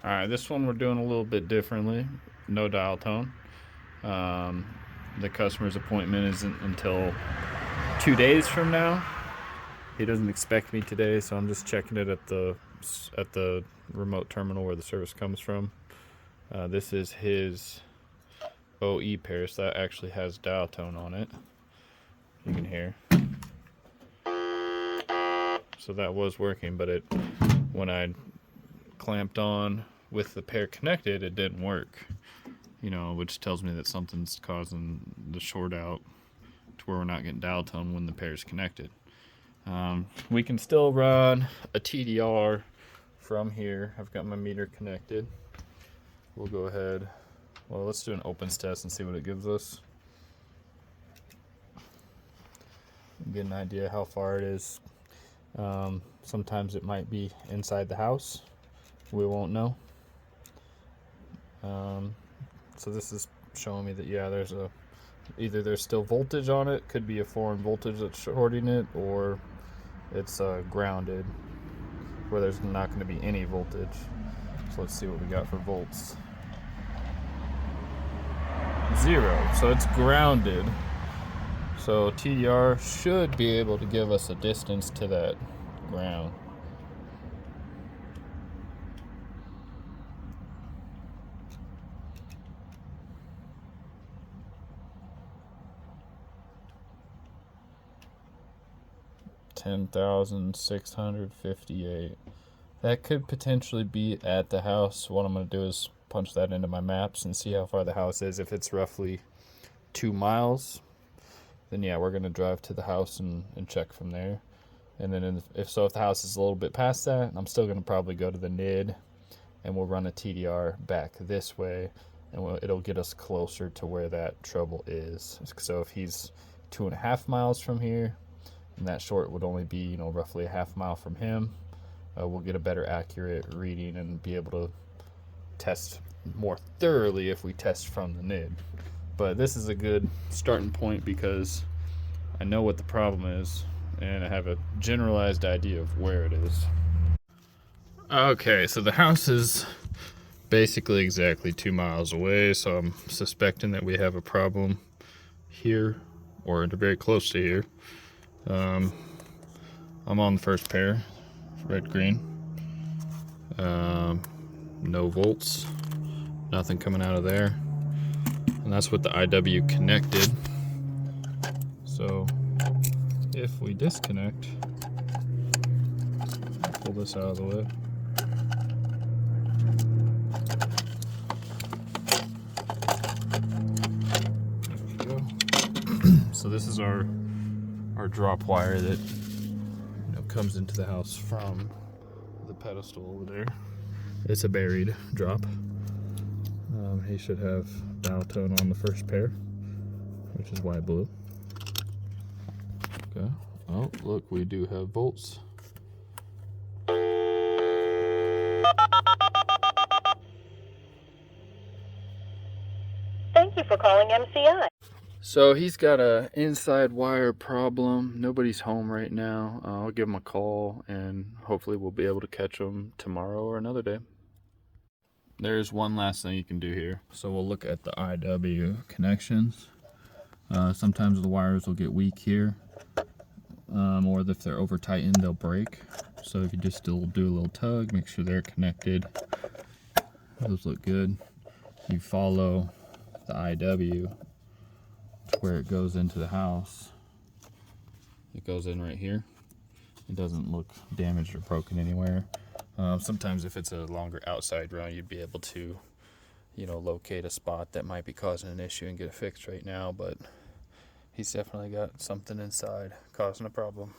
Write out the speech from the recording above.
Alright, this one we're doing a little bit differently. No dial tone. The customer's appointment isn't until 2 days from now. He doesn't expect me today, so I'm just checking it at the remote terminal where the service comes from. This is his OE pair, so that actually has dial tone on it. You can hear. So that was working, but when I clamped on with the pair connected, it didn't work. Which tells me that something's causing the short out to where we're not getting dial tone when the pair is connected. We can still run a TDR from here. I've got my meter connected. We'll go ahead. Well, let's do an opens test and see what it gives us. Get an idea how far it is. Sometimes it might be inside the house. We won't know. So this is showing me that there's either there's still voltage on it, could be a foreign voltage that's shorting it, or it's grounded where there's not going to be any voltage. So let's see what we got for volts. 0, so it's grounded. So TDR should be able to give us a distance to that ground. $10,658. That could potentially be at the house. What I'm going to do is punch that into my maps and see how far the house is. If it's roughly 2 miles, then we're going to drive to the house and check from there. And then if the house is a little bit past that, I'm still going to probably go to the NID and we'll run a TDR back this way, and it'll get us closer to where that trouble is. So if he's 2.5 miles from here, and that short would only be roughly a half mile from him, we'll get a better accurate reading and be able to test more thoroughly if we test from the NID. But this is a good starting point because I know what the problem is and I have a generalized idea of where it is. Okay, so the house is basically exactly 2 miles away, so I'm suspecting that we have a problem here or very close to here. I'm on the first pair, red green. No volts, nothing coming out of there, and that's with the IW connected. So if we disconnect, pull this out of the way. There we go. So this is our drop wire that comes into the house from the pedestal over there. It's a buried drop. He should have dial tone on the first pair, which is why blue. Okay. Oh, look, we do have volts. Thank you for calling MCI. So he's got a inside wire problem. Nobody's home right now. I'll give him a call and hopefully we'll be able to catch him tomorrow or another day. There's one last thing you can do here. So we'll look at the IW connections. Sometimes the wires will get weak here, or if they're over tightened, they'll break. So if you just still do a little tug, make sure they're connected. Those look good. You follow the IW to where it goes into the house. It goes in right here. It doesn't look damaged or broken anywhere. Sometimes if it's a longer outside run, you'd be able to, locate a spot that might be causing an issue and get it fixed right now, but he's definitely got something inside causing a problem.